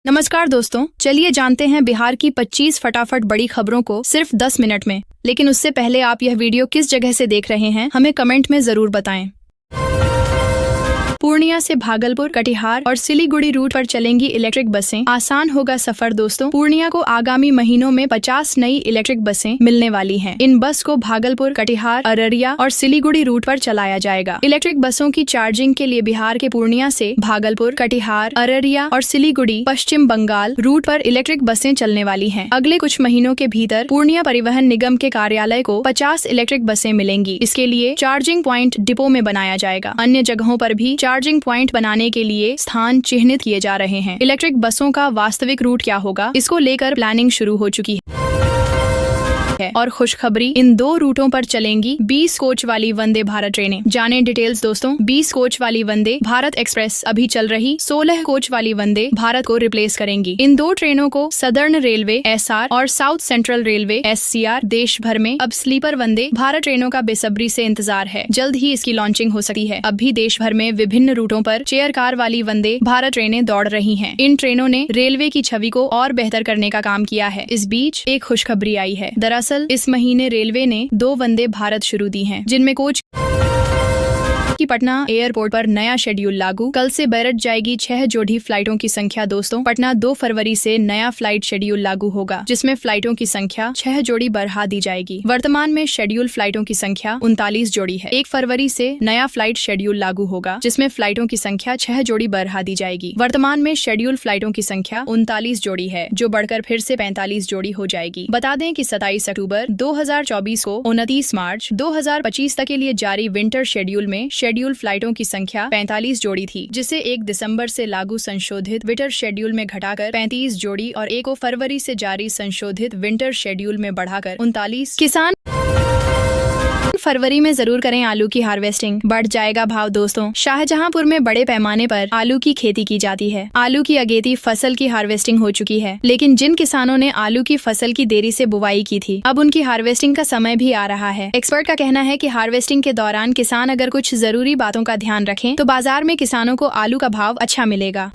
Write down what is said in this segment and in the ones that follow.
नमस्कार दोस्तों, चलिए जानते हैं बिहार की 25 फटाफट बड़ी खबरों को सिर्फ 10 मिनट में। लेकिन उससे पहले आप यह वीडियो किस जगह से देख रहे हैं हमें कमेंट में जरूर बताएं। पूर्णिया से भागलपुर, कटिहार और सिलीगुड़ी रूट पर चलेंगी इलेक्ट्रिक बसें, आसान होगा सफर। दोस्तों, पूर्णिया को आगामी महीनों में 50 नई इलेक्ट्रिक बसें मिलने वाली हैं। इन बस को भागलपुर, कटिहार, अररिया और सिलीगुड़ी रूट पर चलाया जाएगा। इलेक्ट्रिक बसों की चार्जिंग के लिए बिहार के पूर्णिया से भागलपुर, कटिहार, अररिया और सिलीगुड़ी पश्चिम बंगाल रूट पर इलेक्ट्रिक बसें चलने वाली हैं। अगले कुछ महीनों के भीतर पूर्णिया परिवहन निगम के कार्यालय को 50 इलेक्ट्रिक बसें मिलेंगी। इसके लिए चार्जिंग प्वाइंट डिपो में बनाया जाएगा। अन्य जगहों पर भी चार्जिंग प्वाइंट बनाने के लिए स्थान चिन्हित किए जा रहे हैं। इलेक्ट्रिक बसों का वास्तविक रूट क्या होगा, इसको लेकर प्लानिंग शुरू हो चुकी है। और खुशखबरी, इन 2 रूटों पर चलेंगी 20 कोच वाली वंदे भारत ट्रेनें। जाने डिटेल्स दोस्तों। 20 कोच वाली वंदे भारत एक्सप्रेस अभी चल रही 16 कोच वाली वंदे भारत को रिप्लेस करेंगी। इन 2 ट्रेनों को सदर्न रेलवे (SR) और साउथ सेंट्रल रेलवे (SCR) देश भर में अब स्लीपर वंदे भारत ट्रेनों का बेसब्री से इंतजार है। जल्द ही इसकी लॉन्चिंग हो सकती है। अब भी देश भर में विभिन्न रूटों पर चेयर कार वाली वंदे भारत ट्रेनें दौड़ रही हैं। इन ट्रेनों ने रेलवे की छवि को और बेहतर करने का काम किया है। इस बीच एक खुशखबरी आई है। दरअसल इस महीने रेलवे ने 2 वंदे भारत शुरू दी हैं, जिनमें कोच की पटना एयरपोर्ट पर नया शेड्यूल लागू। कल से बैरट जाएगी 6 जोड़ी फ्लाइटों की संख्या। दोस्तों, पटना 2 फरवरी से नया फ्लाइट शेड्यूल लागू होगा, जिसमें फ्लाइटों की संख्या 6 जोड़ी बढ़ा दी जाएगी। वर्तमान में शेड्यूल फ्लाइटों की संख्या 39 जोड़ी है। 1 फरवरी से नया फ्लाइट शेड्यूल लागू होगा, जिसमें फ्लाइटों की संख्या 6 जोड़ी बढ़ा दी जाएगी। वर्तमान में शेड्यूल फ्लाइटों की संख्या 39 जोड़ी है, जो बढ़कर फिर से 45 जोड़ी हो जाएगी। बता दें कि 27 अक्टूबर 2024 को 29 मार्च 2025 तक के लिए जारी विंटर शेड्यूल में शेड्यूल फ्लाइटों की संख्या 45 जोड़ी थी, जिसे 1 दिसंबर से लागू संशोधित विंटर शेड्यूल में घटाकर 35 जोड़ी और 1 फरवरी से जारी संशोधित विंटर शेड्यूल में बढ़ाकर 39। किसान फरवरी में जरूर करें आलू की हार्वेस्टिंग, बढ़ जाएगा भाव। दोस्तों, शाहजहांपुर में बड़े पैमाने पर आलू की खेती की जाती है। आलू की अगेती फसल की हार्वेस्टिंग हो चुकी है, लेकिन जिन किसानों ने आलू की फसल की देरी से बुवाई की थी, अब उनकी हार्वेस्टिंग का समय भी आ रहा है। एक्सपर्ट का कहना है कि हार्वेस्टिंग के दौरान किसान अगर कुछ जरूरी बातों का ध्यान रखें तो बाजार में किसानों को आलू का भाव अच्छा मिलेगा।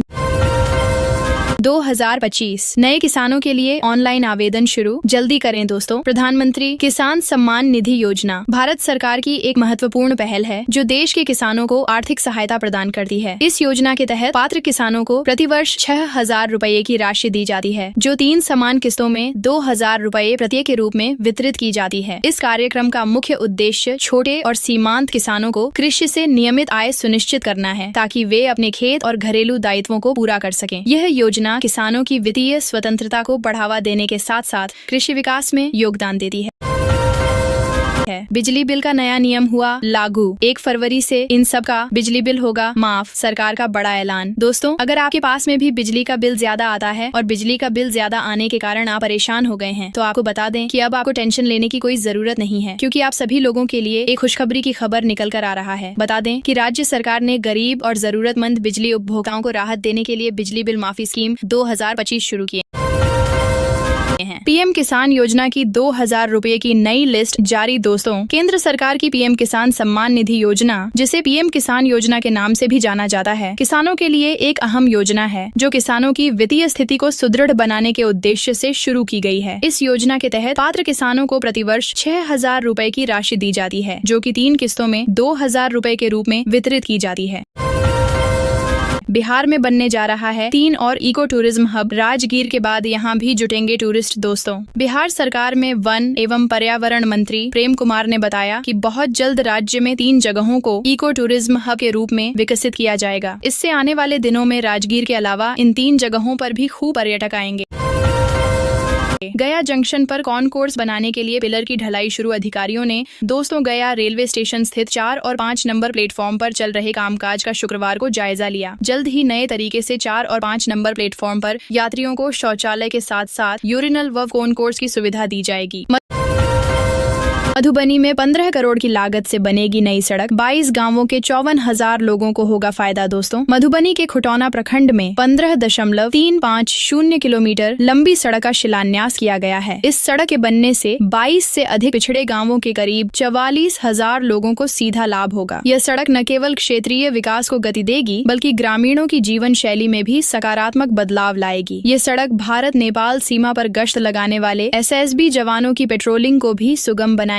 2025 नए किसानों के लिए ऑनलाइन आवेदन शुरू, जल्दी करें दोस्तों। प्रधानमंत्री किसान सम्मान निधि योजना भारत सरकार की एक महत्वपूर्ण पहल है, जो देश के किसानों को आर्थिक सहायता प्रदान करती है। इस योजना के तहत पात्र किसानों को प्रतिवर्ष 6,000 रुपए की राशि दी जाती है, जो 3 समान किस्तों में 2,000 रुपए प्रत्येक के रूप में वितरित की जाती है। इस कार्यक्रम का मुख्य उद्देश्य छोटे और सीमांत किसानों को कृषि से नियमित आय सुनिश्चित करना है, ताकि वे अपने खेत और घरेलू दायित्वों को पूरा कर सकें। यह योजना किसानों की वित्तीय स्वतंत्रता को बढ़ावा देने के साथ साथ कृषि विकास में योगदान देती है। बिजली बिल का नया नियम हुआ लागू। 1 फरवरी से इन सब का बिजली बिल होगा माफ, सरकार का बड़ा ऐलान। दोस्तों, अगर आपके पास में भी बिजली का बिल ज्यादा आता है और बिजली का बिल ज्यादा आने के कारण आप परेशान हो गए हैं, तो आपको बता दें कि अब आपको टेंशन लेने की कोई जरूरत नहीं है, क्योंकि आप सभी लोगों के लिए एक खुशखबरी की खबर निकल कर आ रहा है। बता दें कि राज्य सरकार ने गरीब और जरूरतमंद बिजली उपभोक्ताओं को राहत देने के लिए बिजली बिल माफी स्कीम 2025 शुरू की है। पीएम किसान योजना की 2,000 रुपए की नई लिस्ट जारी। दोस्तों, केंद्र सरकार की पीएम किसान सम्मान निधि योजना, जिसे पीएम किसान योजना के नाम से भी जाना जाता है, किसानों के लिए एक अहम योजना है, जो किसानों की वित्तीय स्थिति को सुदृढ़ बनाने के उद्देश्य से शुरू की गई है। इस योजना के तहत पात्र किसानों को प्रतिवर्ष 6,000 रुपए की राशि दी जाती है, जो कि 3 किस्तों में 2,000 रुपए के रूप में वितरित की जाती है। बिहार में बनने जा रहा है 3 और इको टूरिज्म हब। राजगीर के बाद यहाँ भी जुटेंगे टूरिस्ट। दोस्तों, बिहार सरकार में वन एवं पर्यावरण मंत्री प्रेम कुमार ने बताया कि बहुत जल्द राज्य में 3 जगहों को इको टूरिज्म हब के रूप में विकसित किया जाएगा। इससे आने वाले दिनों में राजगीर के अलावा इन 3 जगहों पर भी खूब पर्यटक आएंगे। गया जंक्शन पर कॉन्कोर्स बनाने के लिए पिलर की ढलाई शुरू। अधिकारियों ने दोस्तों गया रेलवे स्टेशन स्थित 4 और 5 नंबर प्लेटफॉर्म पर चल रहे कामकाज का शुक्रवार को जायजा लिया। जल्द ही नए तरीके से 4 और 5 नंबर प्लेटफॉर्म पर यात्रियों को शौचालय के साथ साथ यूरिनल व कॉन्कोर्स की सुविधा दी जाएगी। मधुबनी में 15 करोड़ की लागत से बनेगी नई सड़क, 22 गांवों के 54,000 लोगों को होगा फायदा। दोस्तों, मधुबनी के खुटौना प्रखंड में 15.350 किलोमीटर लंबी सड़क का शिलान्यास किया गया है। इस सड़क के बनने से 22 से अधिक पिछड़े गांवों के करीब 44,000 लोगों को सीधा लाभ होगा। यह सड़क न केवल क्षेत्रीय विकास को गति देगी बल्कि ग्रामीणों की जीवन शैली में भी सकारात्मक बदलाव लाएगी। ये सड़क भारत नेपाल सीमा पर गश्त लगाने वाले एसएसबी जवानों की पेट्रोलिंग को भी सुगम बनाएगी।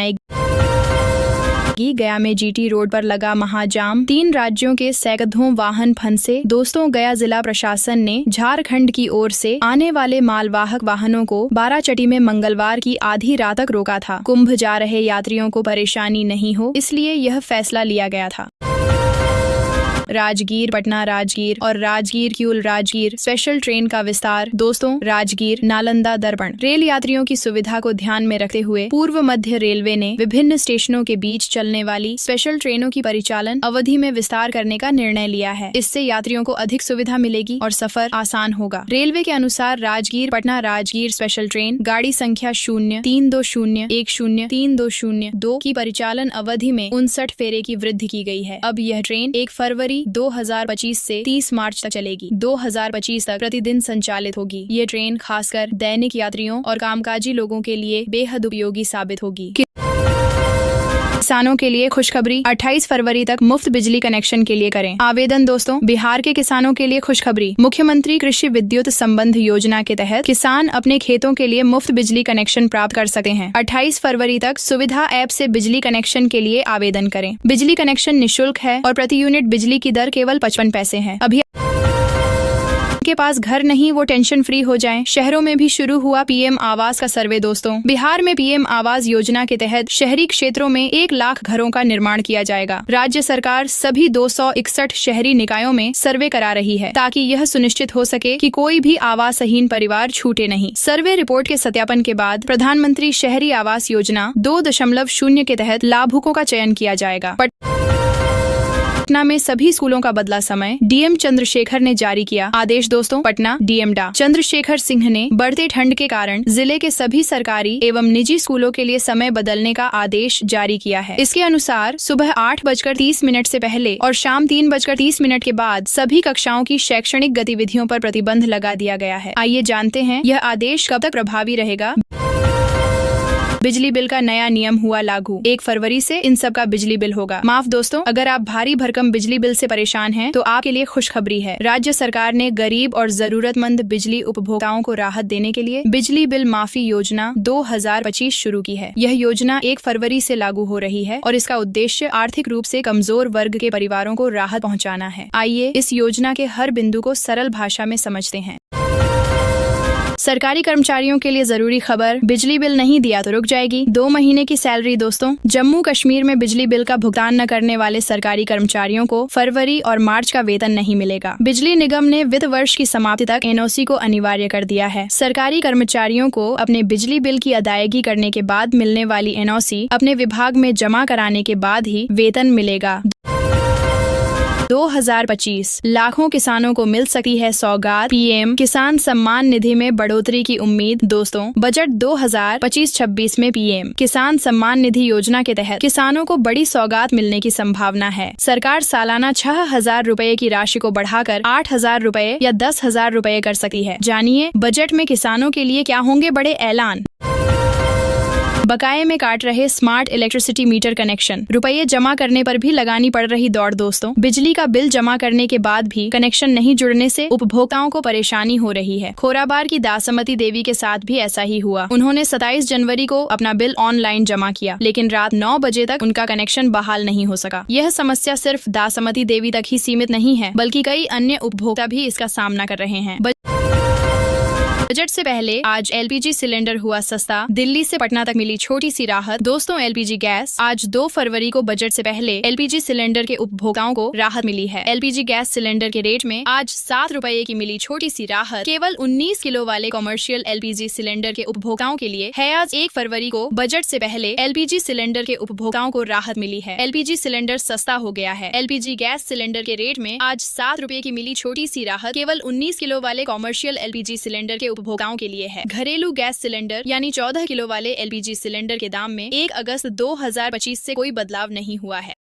गया में जीटी रोड पर लगा महाजाम, 3 राज्यों के सैकड़ों वाहन फंसे। दोस्तों, गया जिला प्रशासन ने झारखंड की ओर से आने वाले मालवाहक वाहनों को बाराचटी में मंगलवार की आधी रात तक रोका था। कुंभ जा रहे यात्रियों को परेशानी नहीं हो, इसलिए यह फैसला लिया गया था। राजगीर पटना राजगीर और राजगीर किऊल राजगीर स्पेशल ट्रेन का विस्तार। दोस्तों, राजगीर नालंदा दर्पण रेल यात्रियों की सुविधा को ध्यान में रखते हुए पूर्व मध्य रेलवे ने विभिन्न स्टेशनों के बीच चलने वाली स्पेशल ट्रेनों की परिचालन अवधि में विस्तार करने का निर्णय लिया है। इससे यात्रियों को अधिक सुविधा मिलेगी और सफर आसान होगा। रेलवे के अनुसार राजगीर पटना राजगीर स्पेशल ट्रेन गाड़ी संख्या 0320103202 की परिचालन अवधि में 59 फेरे की वृद्धि की गई है। अब यह ट्रेन 1 फरवरी 2025 से 30 मार्च तक चलेगी। 2025 तक प्रतिदिन संचालित होगी। ये ट्रेन खासकर दैनिक यात्रियों और कामकाजी लोगों के लिए बेहद उपयोगी साबित होगी। किसानों के लिए खुशखबरी, 28 फरवरी तक मुफ्त बिजली कनेक्शन के लिए करें आवेदन। दोस्तों, बिहार के किसानों के लिए खुशखबरी, मुख्यमंत्री कृषि विद्युत संबंध योजना के तहत किसान अपने खेतों के लिए मुफ्त बिजली कनेक्शन प्राप्त कर सकते हैं। 28 फरवरी तक सुविधा ऐप से बिजली कनेक्शन के लिए आवेदन करें। बिजली कनेक्शन निःशुल्क है और प्रति यूनिट बिजली की दर केवल 55 पैसे है। अभी के पास घर नहीं, वो टेंशन फ्री हो जाएं। शहरों में भी शुरू हुआ पीएम आवास का सर्वे। दोस्तों, बिहार में पीएम आवास योजना के तहत शहरी क्षेत्रों में 1 लाख घरों का निर्माण किया जाएगा। राज्य सरकार सभी 261 शहरी निकायों में सर्वे करा रही है ताकि यह सुनिश्चित हो सके कि कोई भी आवासहीन परिवार छूटे नहीं। सर्वे रिपोर्ट के सत्यापन के बाद प्रधानमंत्री शहरी आवास योजना 2.0 के तहत लाभुकों का चयन किया जाएगा। पटना में सभी स्कूलों का बदला समय, डीएम चंद्रशेखर ने जारी किया आदेश। दोस्तों, पटना डीएम डा चंद्रशेखर सिंह ने बढ़ते ठंड के कारण जिले के सभी सरकारी एवं निजी स्कूलों के लिए समय बदलने का आदेश जारी किया है। इसके अनुसार सुबह 8:30 से पहले और शाम 3:30 के बाद सभी कक्षाओं की शैक्षणिक गतिविधियों पर प्रतिबंध लगा दिया गया है। आइए जानते हैं यह आदेश कब तक प्रभावी रहेगा। बिजली बिल का नया नियम हुआ लागू, 1 फरवरी से इन सब का बिजली बिल होगा माफ। दोस्तों, अगर आप भारी भरकम बिजली बिल से परेशान हैं, तो आपके लिए खुशखबरी है। राज्य सरकार ने गरीब और जरूरतमंद बिजली उपभोक्ताओं को राहत देने के लिए बिजली बिल माफी योजना 2025 शुरू की है। यह योजना 1 फरवरी से लागू हो रही है और इसका उद्देश्य आर्थिक रूप से कमजोर वर्ग के परिवारों को राहत पहुँचाना है। आइए इस योजना के हर बिंदु को सरल भाषा में समझते हैं। सरकारी कर्मचारियों के लिए जरूरी खबर, बिजली बिल नहीं दिया तो रुक जाएगी 2 महीने की सैलरी। दोस्तों, जम्मू कश्मीर में बिजली बिल का भुगतान न करने वाले सरकारी कर्मचारियों को फरवरी और मार्च का वेतन नहीं मिलेगा। बिजली निगम ने वित्त वर्ष की समाप्ति तक एनओसी को अनिवार्य कर दिया है। सरकारी कर्मचारियों को अपने बिजली बिल की अदायगी करने के बाद मिलने वाली एनओसी अपने विभाग में जमा कराने के बाद ही वेतन मिलेगा। 2025 लाखों किसानों को मिल सकती है सौगात, पीएम किसान सम्मान निधि में बढ़ोतरी की उम्मीद। दोस्तों, बजट 2025-26 में पीएम किसान सम्मान निधि योजना के तहत किसानों को बड़ी सौगात मिलने की संभावना है। सरकार सालाना 6,000 रुपए की राशि को बढ़ाकर 8,000 रुपए या 10,000 रुपए कर सकती है। जानिए बजट में किसानों के लिए क्या होंगे बड़े ऐलान। बकाये में काट रहे स्मार्ट इलेक्ट्रिसिटी मीटर कनेक्शन, रुपये जमा करने पर भी लगानी पड़ रही दौड़। दोस्तों, बिजली का बिल जमा करने के बाद भी कनेक्शन नहीं जुड़ने से उपभोक्ताओं को परेशानी हो रही है। खोराबार की दासमती देवी के साथ भी ऐसा ही हुआ। उन्होंने 27 जनवरी को अपना बिल ऑनलाइन जमा किया, लेकिन रात 9 बजे तक उनका कनेक्शन बहाल नहीं हो सका। यह समस्या सिर्फ दासमती देवी तक ही सीमित नहीं है, बल्कि कई अन्य उपभोक्ता भी इसका सामना कर रहे हैं। बजट से पहले आज एलपीजी सिलेंडर हुआ सस्ता, दिल्ली से पटना तक मिली छोटी सी राहत। दोस्तों, एलपीजी गैस, आज 2 फरवरी को बजट से पहले एलपीजी सिलेंडर के उपभोक्ताओं को राहत मिली है। एलपीजी गैस सिलेंडर के रेट में आज 7 रुपए की मिली छोटी सी राहत केवल 19 किलो वाले कॉमर्शियल एलपीजी सिलेंडर के उपभोक्ताओं के लिए है। आज 1 फरवरी को बजट से पहले एलपीजी सिलेंडर के उपभोक्ताओं को राहत मिली है। एलपीजी सिलेंडर सस्ता हो गया है। एलपीजी गैस सिलेंडर के रेट में आज 7 रुपए की मिली छोटी सी राहत केवल 19 किलो वाले कॉमर्शियल एलपीजी सिलेंडर के उपभोक्ताओं के लिए है। घरेलू गैस सिलेंडर यानी 14 किलो वाले LPG सिलेंडर के दाम में 1 अगस्त 2025 से कोई बदलाव नहीं हुआ है।